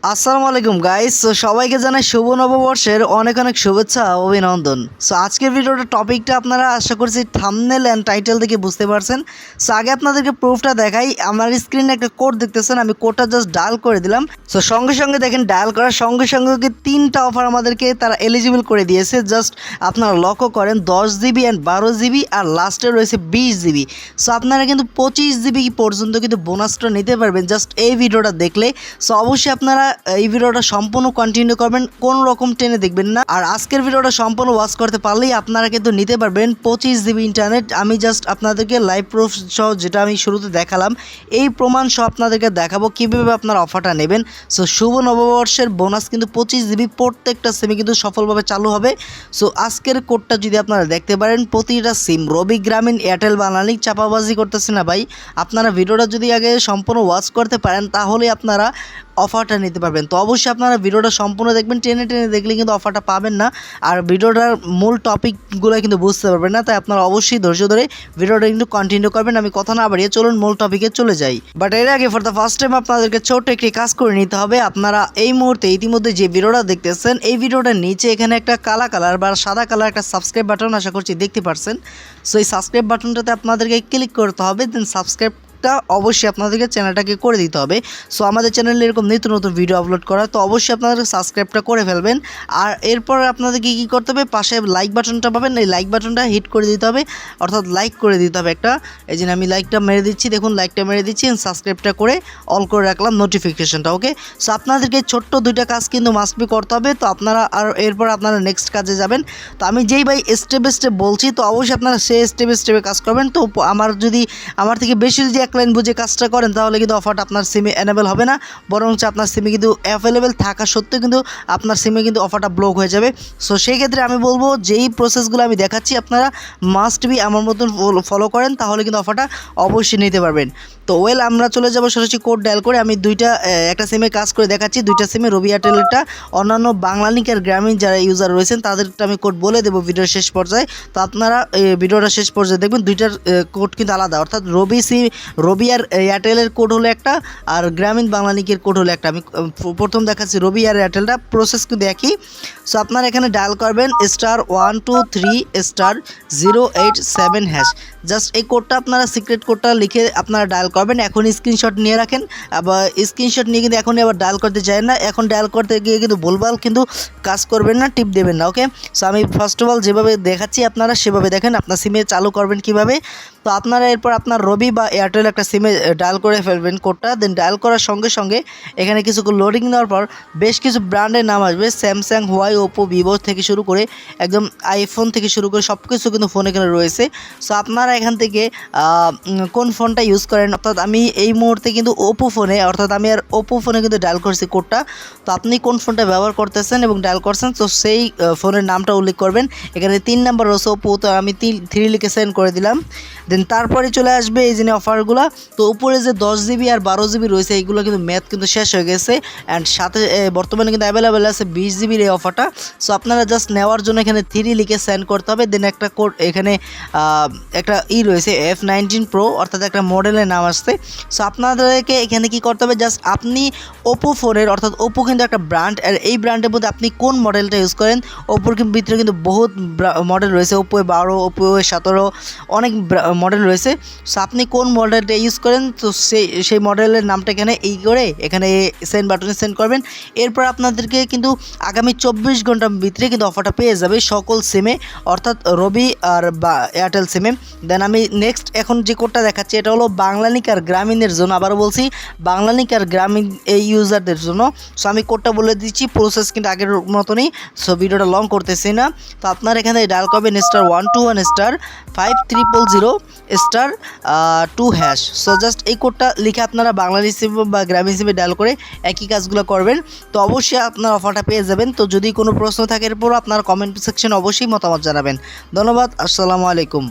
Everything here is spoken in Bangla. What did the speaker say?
আসসালামু আলাইকুম গাইস। সো সবাইকে জানাই শুভ নববর্ষের অনেক অনেক শুভেচ্ছা ও অভিনন্দন। সো আজকের ভিডিওটা টপিকটা আপনারা আশা করছি থাম্বনেল অ্যান্ড টাইটেল দেখে বুঝতে পারছেন। সো আগে আপনাদেরকে প্রুফটা দেখাই। আমার স্ক্রিনে একটা কোড দেখতেছেন, আমি কোডটা জাস্ট ডায়াল করে দিলাম। সো সঙ্গে সঙ্গে দেখেন ডায়াল করার সঙ্গে সঙ্গে তিনটা অফার আমাদেরকে তারা এলিজিবল করে দিয়েছে। জাস্ট আপনারা লক্ষ্য করেন 10 জিবি অ্যান্ড 12 জিবি আর লাস্টে রয়েছে 20 জিবি। সো আপনারা কিন্তু 25 জিবি পর্যন্ত কিন্তু বোনাসটা নিতে পারবেন জাস্ট এই ভিডিওটা দেখলে। সো অবশ্যই আপনারা এই ভিডিওটা সম্পূর্ণ কন্টিনিউ করবেন, কোনো রকম টেনে দেখবেন না। আর আজকের ভিডিওটা সম্পূর্ণ ওয়াচ করতে পারলেই আপনারা কিন্তু নিতে পারবেন 25 জিবি ইন্টারনেট। আমি জাস্ট আপনাদেরকে লাইভ প্রুফ সহ যেটা আমি শুরুতে দেখালাম এই প্রমাণ সহ আপনাদেরকে দেখাবো কীভাবে আপনারা অফারটা নেবেন। সো শুভ নববর্ষের বোনাস কিন্তু 25 জিবি প্রত্যেকটা সিমে কিন্তু সফলভাবে চালু হবে। সো আজকের কোডটা যদি আপনারা দেখতে পারেন, প্রতিটা সিম রবি গ্রামীণ এয়ারটেল বাংলালিংক চাপাবাজি করতেছে না ভাই। আপনারা ভিডিওটা যদি আগে সম্পূর্ণ ওয়াচ করতে পারেন তাহলে আপনারা অফারটা নিতে পারবেন। তো অবশ্যই আপনারা ভিডিওটা সম্পূর্ণ দেখবেন, টেনে টেনে দেখলে কিন্তু অফারটা পাবেন না, আর ভিডিওটার মূল টপিকগুলো কিন্তু বুঝতে পারবেন না। তাই আপনারা অবশ্যই ধৈর্য ধরে ভিডিওটা কিন্তু কন্টিনিউ করবেন। আমি কথা না বাড়িয়ে চলুন মূল টপিকে চলে যাই। বাট এর আগে ফর দ্য ফার্স্ট টাইম আপনাদেরকে ছোট্ট একটি কাজ করে নিতে হবে। আপনারা এই মুহূর্তে ইতিমধ্যে যে ভিডিওটা দেখতেছেন এই ভিডিওটার নিচে এখানে একটা কালা কালার বা সাদা কালার একটা সাবস্ক্রাইব বাটন আশা করছি দেখতে পারছেন। সো এই সাবস্ক্রাইব বাটনটাতে আপনাদেরকে ক্লিক করতে হবে, দেন সাবস্ক্রাইব অবশ্যই আপনাদেরকে চ্যানেলটাকে করে দিতে হবে। সো আমাদের চ্যানেলে এরকম নিত্য নতুন ভিডিও আপলোড করা, তো অবশ্যই আপনাদের সাবস্ক্রাইবটা করে ফেলবেন। আর এরপর আপনাদেরকে কী করতে হবে, পাশে লাইক বাটনটা পাবেন, এই লাইক বাটনটা হিট করে দিতে হবে, অর্থাৎ লাইক করে দিতে হবে একটা। এই জন্য আমি লাইকটা মেরে দিচ্ছি, দেখুন লাইকটা মেরে দিচ্ছি, সাবস্ক্রাইবটা করে অল করে রাখলাম নোটিফিকেশনটা। ওকে, সো আপনাদেরকে ছোট্ট দুইটা কাজ কিন্তু মাস্ট বি করতে হবে। তো আপনারা আর এরপর আপনারা নেক্সট কাজে যাবেন। তো আমি যেই ভাই স্টেপ বাই স্টেপ বলছি, তো অবশ্যই আপনারা সেই স্টেপে কাজ করবেন। তো আমার থেকে বেশি যদি এক লাইন বুঝে কাজটা করেন তাহলে কিন্তু অফারটা আপনার সিমে এনেবল হবে না, বরং আপনার সিমে কিন্তু অ্যাভেলেবেল থাকা সত্ত্বেও কিন্তু আপনার সিমে কিন্তু অফারটা ব্লক হয়ে যাবে। সো সেই ক্ষেত্রে আমি বলবো যেই প্রসেসগুলো আমি দেখাচ্ছি আপনারা মাস্ট বি আমার মতন ফলো করেন, তাহলে কিন্তু অফারটা অবশ্যই নিতে পারবেন। তো আমরা চলে যাবো সরাসরি কোড ডায়াল করে। আমি একটা সিমে কাজ করে দেখাচ্ছি, দুইটা সিমে রবি এয়ারটেলটা, অন্যান্য বাংলালিংক আর গ্রামীণ যারা ইউজার রয়েছেন তাদেরটা আমি কোড বলে দেবো ভিডিওর শেষ পর্যায়ে। তো আপনারা ভিডিওটা শেষ পর্যায়ে দেখবেন, দুইটার কোড কিন্তু আলাদা, অর্থাৎ রবি আর এয়ারটেলের কোড হলো একটা, আর গ্রামীণ বাংলালিংকের কোড হলো একটা। আমি প্রথম দেখাচ্ছি রবি আর এয়ারটেলটা, প্রসেস কিন্তু একই। সো আপনারা এখানে ডায়াল করবেন *123*087#। জাস্ট এই কোডটা আপনারা সিক্রেট কোডটা লিখে আপনারা ডায়াল করবেন। এখন স্ক্রিনশট নিয়ে রাখেন, আবার স্ক্রিনশট নিয়ে কিন্তু এখনই আবার ডায়াল করতে চাই না। এখন ডায়াল করতে গিয়ে কিন্তু ভুলভাল কিন্তু কাজ করবেন না, টিপ দেবেন না। ওকে, সো আমি ফার্স্ট অফ অল যেভাবে দেখাচ্ছি আপনারা সেভাবে দেখেন আপনার সিমে চালু করবেন কিভাবে। তো আপনারা এরপর আপনার রবি বা এয়ারটেল একটা সিমে ডায়াল করে ফেলবেন কোডটা, দেন ডায়াল করার সঙ্গে সঙ্গে এখানে কিছু লোডিং দেওয়ার পর বেশ কিছু ব্র্যান্ডের নাম আসবে, স্যামসাং, হুয়াই, ওপো, ভিভো থেকে শুরু করে একদম আইফোন থেকে শুরু করে সব কিছু কিন্তু ফোন এখানে রয়েছে। সো আপনারা এখান থেকে কোন ফোনটা ইউজ করেন, অর্থাৎ আমি এই মুহূর্তে কিন্তু ওপো ফোনে, অর্থাৎ আমি আর ওপো ফোনে কিন্তু ডায়াল করছি কোডটা। তো আপনি কোন ফোনটা ব্যবহার করতেছেন এবং ডায়াল করছেন, তো সেই ফোনের নামটা উল্লেখ করবেন। এখানে 3 নাম্বার রয়েছে ওপো, তো আমি 3 লিখে সেন্ড করে দিলাম। দেন তারপরে চলে আসবে এই যে অফারগুলো। তো উপরে যে 10 জিবি আর 12 জিবি রয়েছে এইগুলো কিন্তু ম্যাথ কিন্তু শেষ হয়ে গেছে, অ্যান্ড সাথে বর্তমানে কিন্তু অ্যাভেলেবেল আছে 20 জিবির এই অফারটা। সো আপনারা জাস্ট নেওয়ার জন্য এখানে 3 লিখে সেন্ড করতে হবে। দেন একটা কোড এখানে একটা রয়েছে F19 Pro, অর্থাৎ একটা মডেলের নাম আসছে। সো আপনাদেরকে এখানে কি করতে হবে, জাস্ট আপনি ওপো ফোনের, অর্থাৎ ওপো কিন্তু একটা ব্র্যান্ড, আর এই ব্র্যান্ডের মধ্যে আপনি কোন মডেলটা ইউজ করেন। ওপোর ভিতরে কিন্তু বহুত মডেল রয়েছে, ওপো 12, ওপো 17, অনেক মডেল রয়েছে। সো আপনি কোন মডেলটা ইউজ করেন, তো সেই মডেলের নামটা এখানে সেন্ড বাটনে সেন্ড করবেন। এরপর আপনাদেরকে কিন্তু আগামী 24 ঘন্টার ভিতরে কিন্তু অফারটা পেয়ে যাবে সকল সিমে, অর্থাৎ রবি আর এয়ারটেল সিমে। দেন আমি নেক্সট এখন যে কোডটা দেখাচ্ছি এটা হলো বাংলালিংক আর গ্রামীণের জন্য, আবারও বলছি বাংলালিংক আর গ্রামীণ এই ইউজারদের জন্য। সো আমি কোডটা বলে দিচ্ছি, প্রসেস কিন্তু আগের মতনই। সো ভিডিওটা লং করতেছি না। তো আপনার এখানে ডায়াল করবেন *121*500*2#। সো জাস্ট এই কোডটা লিখে আপনারা বাংলাদেশ সিম বা গ্রামীণ সিমে ডায়াল করে একই কাজগুলো করবেন। তো অবশ্যই আপনার অফারটা পেয়ে যাবেন। তো যদি কোনো প্রশ্ন থাকে এরপরও আপনার কমেন্ট সেকশন অবশ্যই মতামত জানাবেন। ধন্যবাদ, আসসালামু আলাইকুম।